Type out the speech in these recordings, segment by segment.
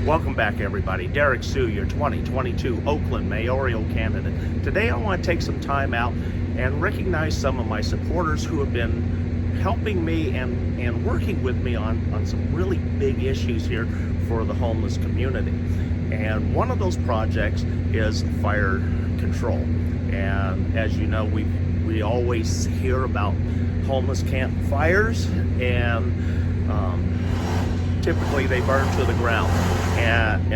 Welcome back, everybody. Derrick Sue, your 2022 Oakland mayoral candidate. Today I want to take some time out and recognize some of my supporters who have been helping me and working with me on some really big issues here for the homeless community. And one of those projects is fire control. And as you know, we always hear about homeless camp fires, and typically they burn to the ground. And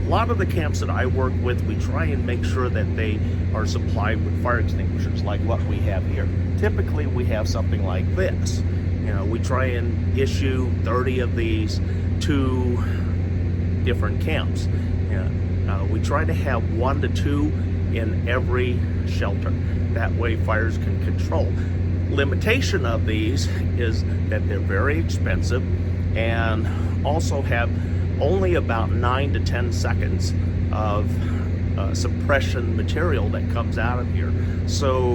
a lot of the camps that I work with, we try and make sure that they are supplied with fire extinguishers like what we have here. Typically we have something like this. You know, we try and issue 30 of these to different camps. We try to have 1 to 2 in every shelter. That way fires can control. Limitation of these is that they're very expensive and also have only about 9 to 10 seconds of suppression material that comes out of here. So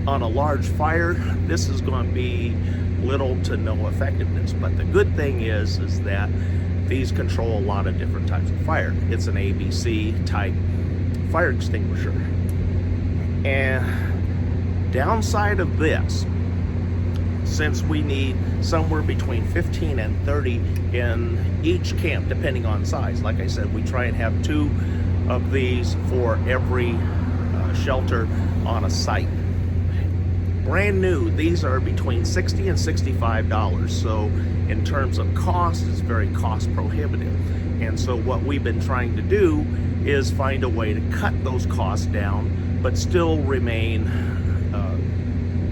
on a large fire, this is going to be little to no effectiveness. But the good thing is that these control a lot of different types of fire. It's an ABC type fire extinguisher. And downside of this, since we need somewhere between 15 and 30 in each camp, depending on size. Like I said, we try and have 2 of these for every shelter on a site. Brand new, these are between $60 and $65. So in terms of cost, it's very cost prohibitive. And so what we've been trying to do is find a way to cut those costs down, but still remain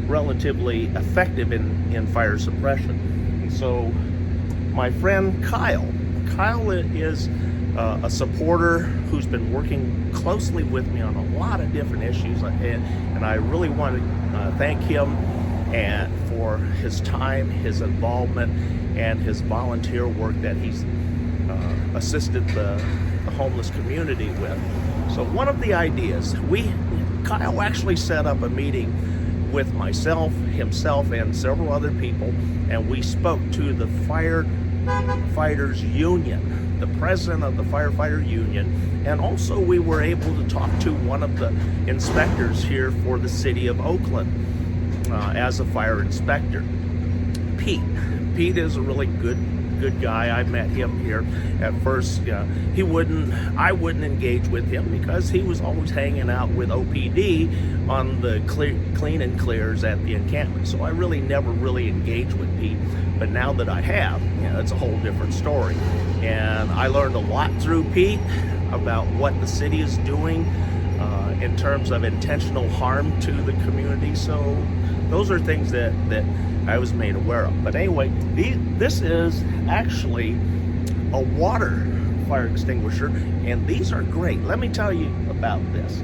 relatively effective in fire suppression. And so my friend Kyle is a supporter who's been working closely with me on a lot of different issues, and I really want to thank him for his time, his involvement, and his volunteer work that he's assisted the homeless community with. So one of the ideas, Kyle actually set up a meeting with myself, himself, and several other people, and we spoke to the firefighters union, the president of the firefighter union, and also we were able to talk to one of the inspectors here for the city of Oakland as a fire inspector. Pete is a really good guy. I met him here at first. I wouldn't engage with him because he was always hanging out with OPD on the clean and clears at the encampment. So I never really engaged with Pete. But now that I have, it's a whole different story. And I learned a lot through Pete about what the city is doing in terms of intentional harm to the community. So those are things that I was made aware of. But anyway, this is actually a water fire extinguisher, and these are great. Let me tell you about this.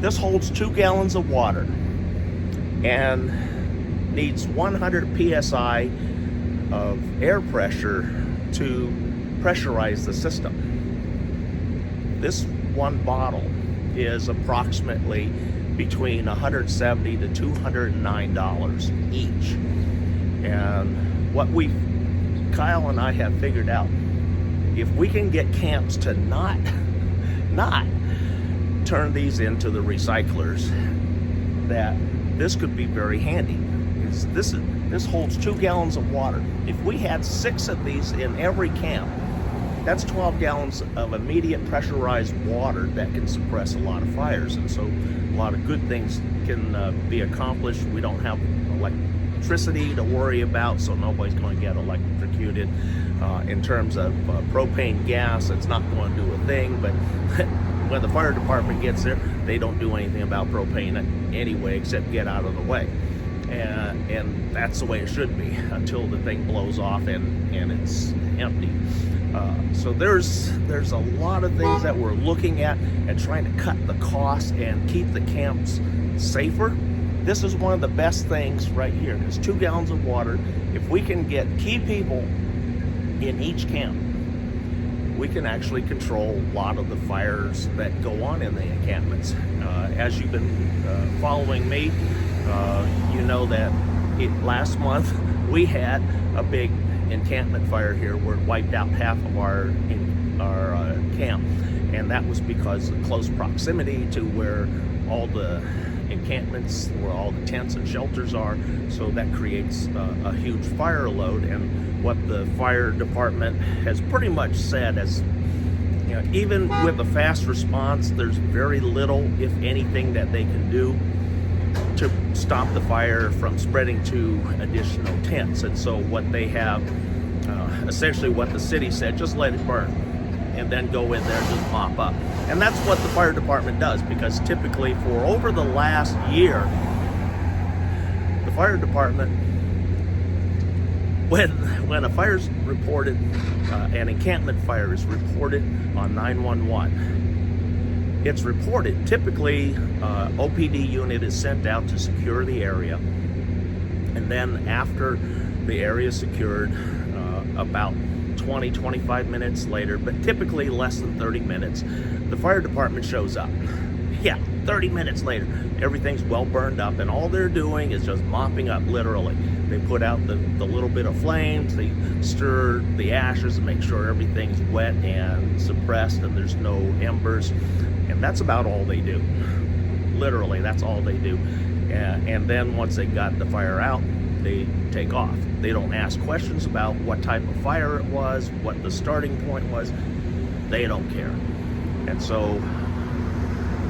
This holds 2 gallons of water and needs 100 psi of air pressure to pressurize the system. This one bottle is approximately between $170 to $209 each. And what Kyle and I have figured out, if we can get camps to not turn these into the recyclers, that this could be very handy. This holds 2 gallons of water. If we had 6 of these in every camp, that's 12 gallons of immediate pressurized water that can suppress a lot of fires. And so a lot of good things can be accomplished. We don't have electricity to worry about, so nobody's going to get electrocuted. In terms of propane gas, it's not going to do a thing, but when the fire department gets there, they don't do anything about propane anyway except get out of the way. And that's the way it should be until the thing blows off and it's empty. So there's a lot of things that we're looking at and trying to cut the cost and keep the camps safer. This is one of the best things right here. It's 2 gallons of water. If we can get key people in each camp, we can actually control a lot of the fires that go on in the encampments. As you've been following me, you know that last month we had a big encampment fire here where it wiped out half of our our camp, and that was because of close proximity to where all the encampments, where all the tents and shelters are, so that creates a huge fire load. And what the fire department has pretty much said is, you know, even with a fast response, there's very little, if anything, that they can do to stop the fire from spreading to additional tents. And so what they have, essentially what the city said, just let it burn and then go in there and just mop up. And that's what the fire department does, because typically for over the last year, the fire department, when a fire's reported, an encampment fire is reported on 911, it's reported. Typically, OPD unit is sent out to secure the area, and then after the area is secured, about 20-25 minutes later, but typically less than 30 minutes, the fire department shows up. Yeah, 30 minutes later, everything's well burned up, and all they're doing is just mopping up, literally. They put out the little bit of flames, they stir the ashes and make sure everything's wet and suppressed and there's no embers, and that's about all they do. Literally, that's all they do. And then once they got the fire out, they take off. They don't ask questions about what type of fire it was, what the starting point was. They don't care. And so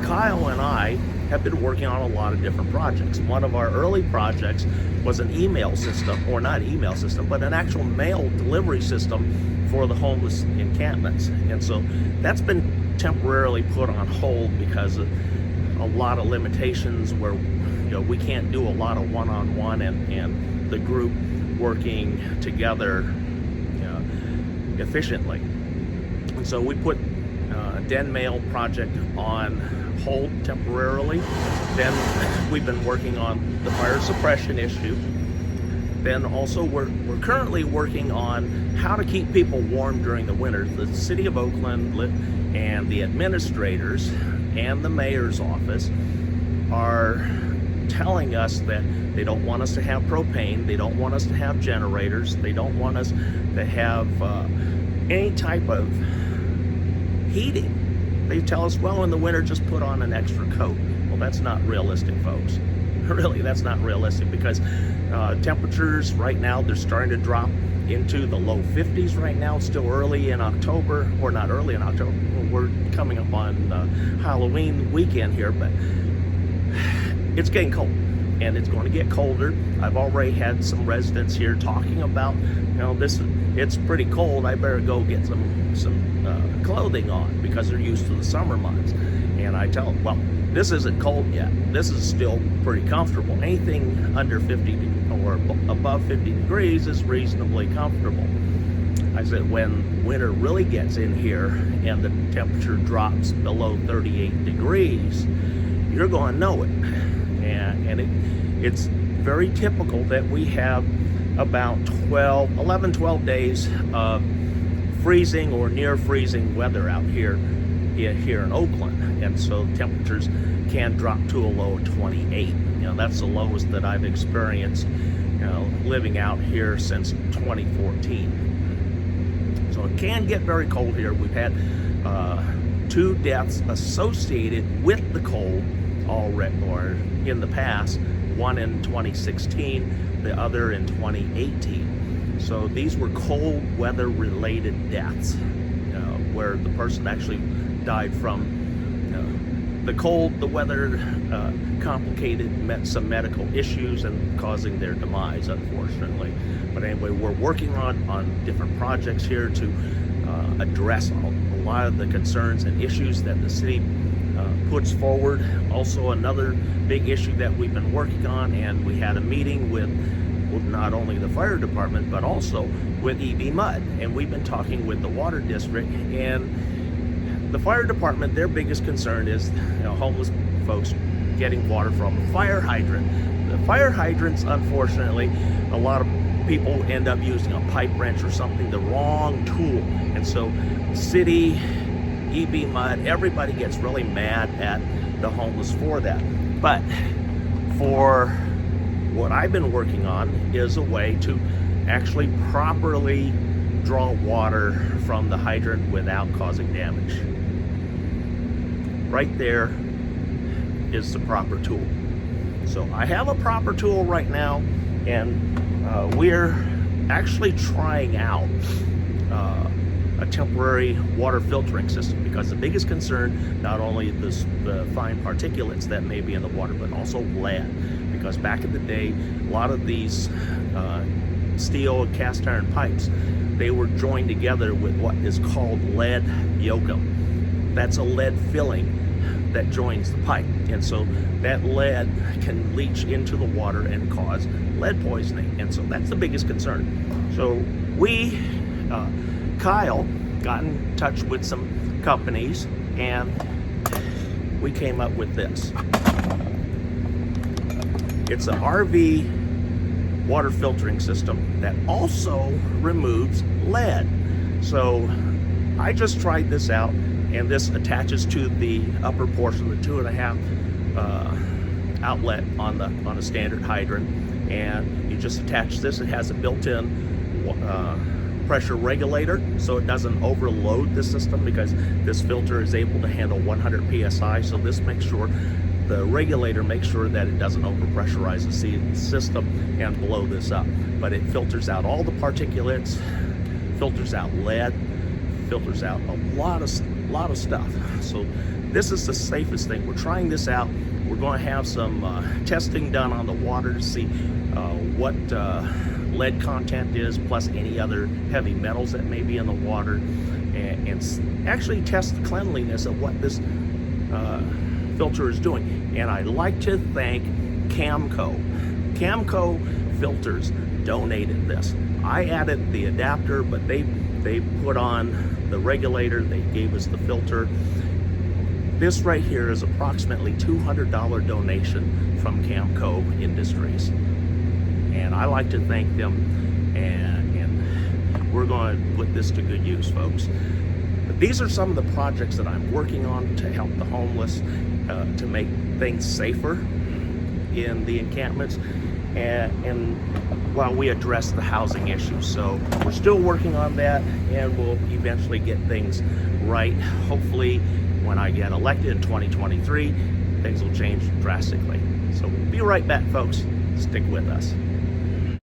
Kyle and I have been working on a lot of different projects. One of our early projects was an email system, or not email system, but an actual mail delivery system for the homeless encampments. And so that's been temporarily put on hold because of a lot of limitations where, you know, we can't do a lot of one-on-one and the group working together, you know, efficiently. And so we put Den Mail project on hold temporarily. Then we've been working on the fire suppression issue. Then also we're currently working on how to keep people warm during the winter. The city of Oakland and the administrators and the mayor's office are telling us that they don't want us to have propane, they don't want us to have generators, they don't want us to have any type of heating. They tell us, well, in the winter, just put on an extra coat. Well, that's not realistic, folks. Really, that's not realistic, because temperatures right now, they're starting to drop into the low 50s right now. It's still early in October, or not early in October. We're coming up on Halloween weekend here, but it's getting cold, and it's going to get colder. I've already had some residents here talking about, you know, it's pretty cold. I better go get some clothing on, because they're used to the summer months. And I tell them, well, this isn't cold yet. This is still pretty comfortable. Anything under 50 or above 50 degrees is reasonably comfortable. I said, when winter really gets in here and the temperature drops below 38 degrees, you're going to know it. And it's very typical that we have about 12 days of freezing or near freezing weather out here in Oakland. And so temperatures can drop to a low of 28. You know, that's the lowest that I've experienced, you know, living out here since 2014. So it can get very cold here. We've had 2 deaths associated with the cold already, or in the past, one in 2016, the other in 2018. So these were cold weather related deaths, where the person actually died from the cold, the weather complicated some medical issues and causing their demise, unfortunately. But anyway, we're working on different projects here to address a lot of the concerns and issues that the city puts forward. Also, another big issue that we've been working on, and we had a meeting with not only the fire department but also with EB Mud, and we've been talking with the water district. And the fire department, their biggest concern is, you know, homeless folks getting water from a fire hydrant. The fire hydrants, unfortunately, a lot of people end up using a pipe wrench or something, the wrong tool, and so city, EB Mud, everybody gets really mad at the homeless for that. But for what I've been working on is a way to actually properly draw water from the hydrant without causing damage. Right there is the proper tool. So I have a proper tool right now, and we're actually trying out a temporary water filtering system, because the biggest concern, not only the fine particulates that may be in the water, but also lead. Because back in the day, a lot of these steel and cast iron pipes, they were joined together with what is called lead yokum. That's a lead filling that joins the pipe, and so that lead can leach into the water and cause lead poisoning, and so that's the biggest concern. So we, Kyle, got in touch with some companies, and we came up with this. It's an RV water filtering system that also removes lead. So I just tried this out, and this attaches to the upper portion of the 2.5 outlet on a standard hydrant, and you just attach this. It has a built-in pressure regulator, so it doesn't overload the system, because this filter is able to handle 100 psi. So this makes sure, the regulator makes sure that it doesn't overpressurize the system and blow this up. But it filters out all the particulates, filters out lead, filters out a lot of stuff. So this is the safest thing. We're trying this out. We're going to have some testing done on the water to see what lead content is, plus any other heavy metals that may be in the water, and actually test the cleanliness of what this filter is doing. And I'd like to thank Camco. Camco Filters donated this. I added the adapter, but they put on the regulator, they gave us the filter. This right here is approximately $200 donation from Camco Industries, and I like to thank them, and we're going to put this to good use, folks. But these are some of the projects that I'm working on to help the homeless, to make things safer in the encampments, and while we address the housing issues. So we're still working on that, and we'll eventually get things right. Hopefully when I get elected in 2023, things will change drastically. So we'll be right back, folks. Stick with us.